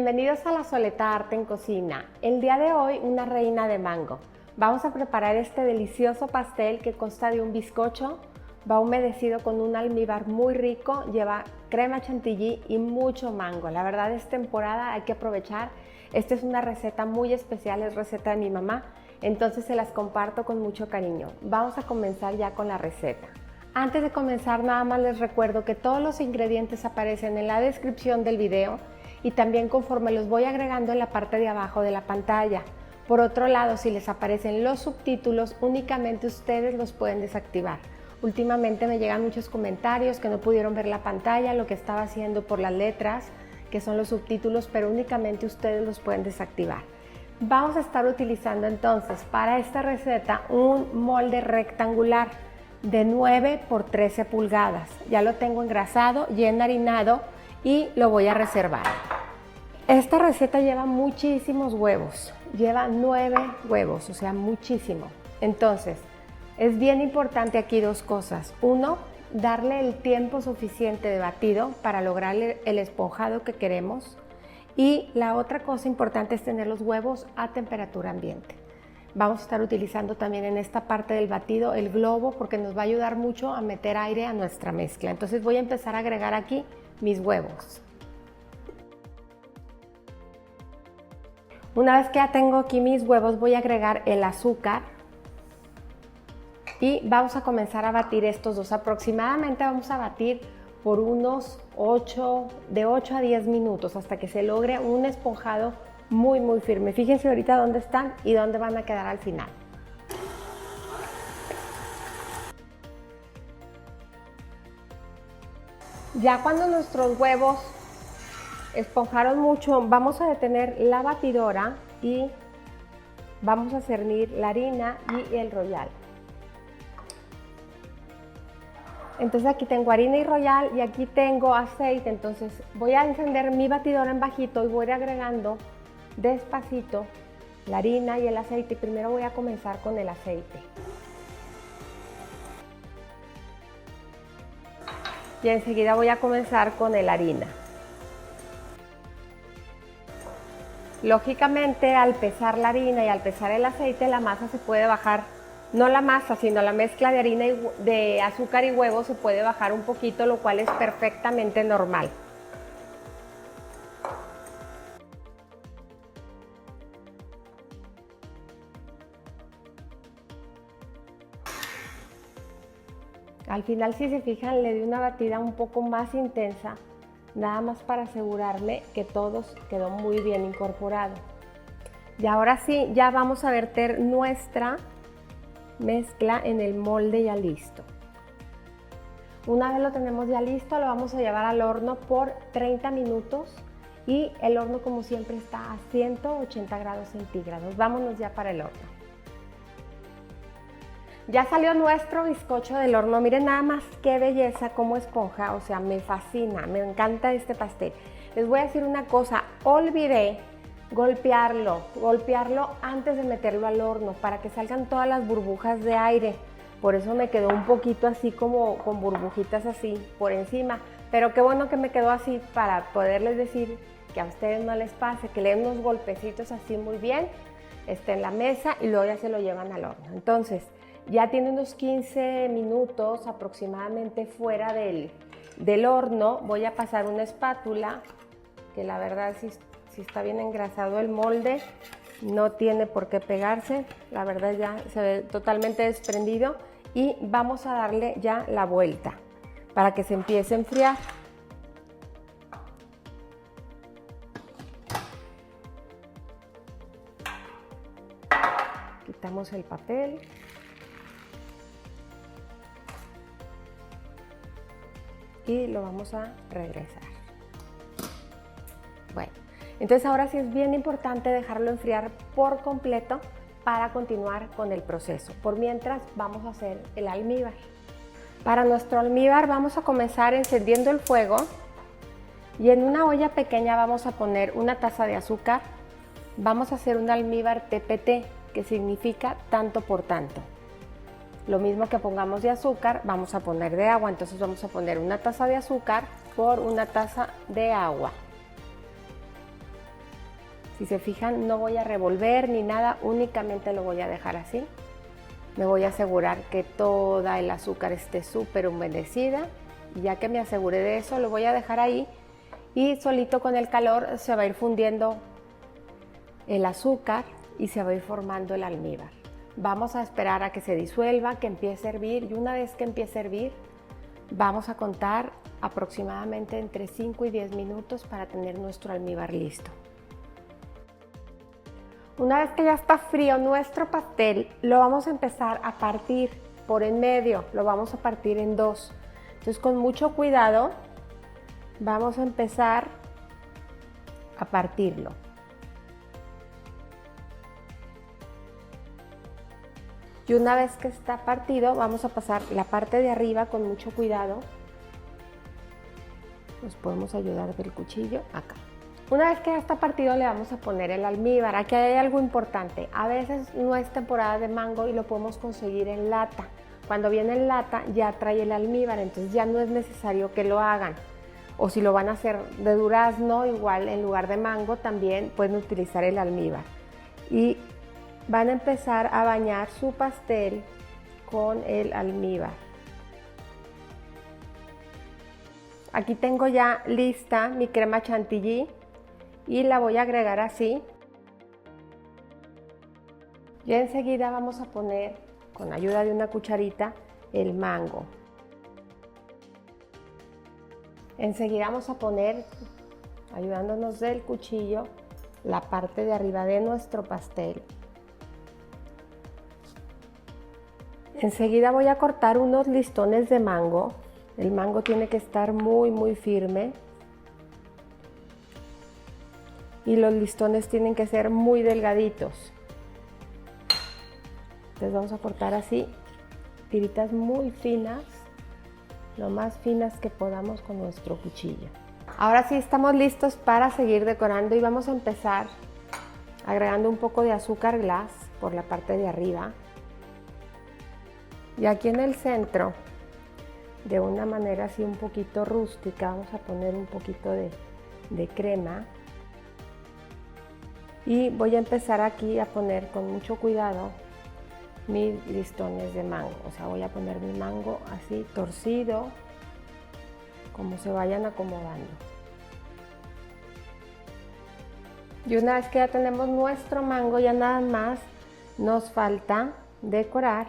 Bienvenidos a La Soleta Arte en Cocina. El día de hoy una reina de mango. Vamos a preparar este delicioso pastel que consta de un bizcocho, va humedecido con un almíbar muy rico, lleva crema chantilly y mucho mango. La verdad es temporada, hay que aprovechar. Esta es una receta muy especial, es receta de mi mamá, entonces se las comparto con mucho cariño. Vamos a comenzar ya con la receta. Antes de comenzar, nada más les recuerdo que todos los ingredientes aparecen en la descripción del video y también conforme los voy agregando en la parte de abajo de la pantalla. Por otro lado, si les aparecen los subtítulos, únicamente ustedes los pueden desactivar. Últimamente me llegan muchos comentarios que no pudieron ver la pantalla, lo que estaba haciendo por las letras, que son los subtítulos, pero únicamente ustedes los pueden desactivar. Vamos a estar utilizando entonces para esta receta un molde rectangular de 9 por 13 pulgadas. Ya lo tengo engrasado y enharinado y lo voy a reservar. Esta receta lleva muchísimos huevos, lleva 9 huevos, o sea, muchísimo. Entonces, es bien importante aquí dos cosas. Uno, darle el tiempo suficiente de batido para lograr el esponjado que queremos. Y la otra cosa importante es tener los huevos a temperatura ambiente. Vamos a estar utilizando también en esta parte del batido el globo porque nos va a ayudar mucho a meter aire a nuestra mezcla. Entonces voy a empezar a agregar aquí mis huevos. Una vez que ya tengo aquí mis huevos, voy a agregar el azúcar y vamos a comenzar a batir estos dos. Aproximadamente vamos a batir por unos de 8 a 10 minutos hasta que se logre un esponjado muy firme. Fíjense ahorita dónde están y dónde van a quedar al final. Ya cuando nuestros huevos esponjaron mucho, vamos a detener la batidora y vamos a cernir la harina y el royal. Entonces aquí tengo harina y royal y aquí tengo aceite, entonces voy a encender mi batidora en bajito y voy a ir agregando despacito la harina y el aceite. Primero voy a comenzar con el aceite. Y enseguida voy a comenzar con la harina. Lógicamente, al pesar la harina y al pesar el aceite, la masa se puede bajar, no la masa, sino la mezcla de harina de azúcar y huevo se puede bajar un poquito, lo cual es perfectamente normal. Al final, si se fijan, le di una batida un poco más intensa, nada más para asegurarme que todo quedó muy bien incorporado. Y ahora sí, ya vamos a verter nuestra mezcla en el molde ya listo. Una vez lo tenemos ya listo, lo vamos a llevar al horno por 30 minutos y el horno, como siempre, está a 180 grados centígrados. Vámonos ya para el horno. Ya salió nuestro bizcocho del horno. Miren nada más qué belleza, cómo esponja, o sea, me fascina, me encanta este pastel. Les voy a decir una cosa, olvidé golpearlo antes de meterlo al horno para que salgan todas las burbujas de aire. Por eso me quedó un poquito así como con burbujitas así por encima. Pero qué bueno que me quedó así para poderles decir que a ustedes no les pase, que le den unos golpecitos así muy bien en la mesa y luego ya se lo llevan al horno. Entonces, ya tiene unos 15 minutos aproximadamente fuera del horno. Voy a pasar una espátula, que la verdad si está bien engrasado el molde, no tiene por qué pegarse. La verdad ya se ve totalmente desprendido y vamos a darle ya la vuelta para que se empiece a enfriar. Quitamos el papel. Y lo vamos a regresar. Bueno, entonces ahora sí es bien importante dejarlo enfriar por completo para continuar con el proceso. Por mientras vamos a hacer el almíbar. Para nuestro almíbar vamos a comenzar encendiendo el fuego y en una olla pequeña vamos a poner una taza de azúcar. Vamos a hacer un almíbar TPT, que significa tanto por tanto. Lo mismo que pongamos de azúcar, vamos a poner de agua. Entonces vamos a poner una taza de azúcar por una taza de agua. Si se fijan, no voy a revolver ni nada, únicamente lo voy a dejar así. Me voy a asegurar que toda el azúcar esté súper humedecida. Y ya que me aseguré de eso, lo voy a dejar ahí y solito con el calor se va a ir fundiendo el azúcar y se va a ir formando el almíbar. Vamos a esperar a que se disuelva, que empiece a hervir, y una vez que empiece a hervir, vamos a contar aproximadamente entre 5 y 10 minutos para tener nuestro almíbar listo. Una vez que ya está frío nuestro pastel, lo vamos a empezar a partir por en medio, lo vamos a partir en dos. Entonces, con mucho cuidado, vamos a empezar a partirlo. Y una vez que está partido, vamos a pasar la parte de arriba con mucho cuidado. Nos podemos ayudar del cuchillo acá. Una vez que ya está partido, le vamos a poner el almíbar. Aquí hay algo importante. A veces no es temporada de mango y lo podemos conseguir en lata. Cuando viene en lata ya trae el almíbar, entonces ya no es necesario que lo hagan. O si lo van a hacer de durazno, igual en lugar de mango también pueden utilizar el almíbar. Y van a empezar a bañar su pastel con el almíbar. Aquí tengo ya lista mi crema chantilly y la voy a agregar así. Y enseguida vamos a poner, con ayuda de una cucharita, el mango. Enseguida vamos a poner, ayudándonos del cuchillo, la parte de arriba de nuestro pastel. Enseguida voy a cortar unos listones de mango. El mango tiene que estar muy firme. Y los listones tienen que ser muy delgaditos. Entonces vamos a cortar así, tiritas muy finas, lo más finas que podamos con nuestro cuchillo. Ahora sí estamos listos para seguir decorando y vamos a empezar agregando un poco de azúcar glass por la parte de arriba. Y aquí en el centro, de una manera así un poquito rústica, vamos a poner un poquito de crema. Y voy a empezar aquí a poner con mucho cuidado mis listones de mango. O sea, voy a poner mi mango así torcido, como se vayan acomodando. Y una vez que ya tenemos nuestro mango, ya nada más nos falta decorar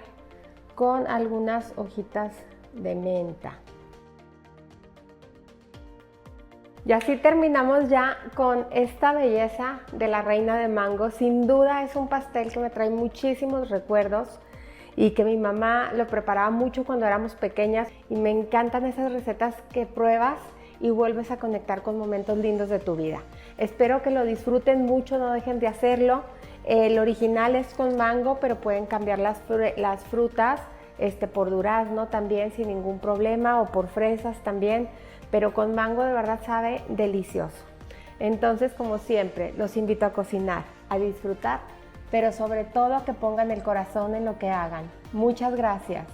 con algunas hojitas de menta. Y así terminamos ya con esta belleza de la reina de mango. Sin duda es un pastel que me trae muchísimos recuerdos y que mi mamá lo preparaba mucho cuando éramos pequeñas, y me encantan esas recetas que pruebas y vuelves a conectar con momentos lindos de tu vida. Espero que lo disfruten mucho, no dejen de hacerlo. El original es con mango, pero pueden cambiar las frutas por durazno también sin ningún problema, o por fresas también, pero con mango de verdad sabe delicioso. Entonces, como siempre, los invito a cocinar, a disfrutar, pero sobre todo a que pongan el corazón en lo que hagan. Muchas gracias.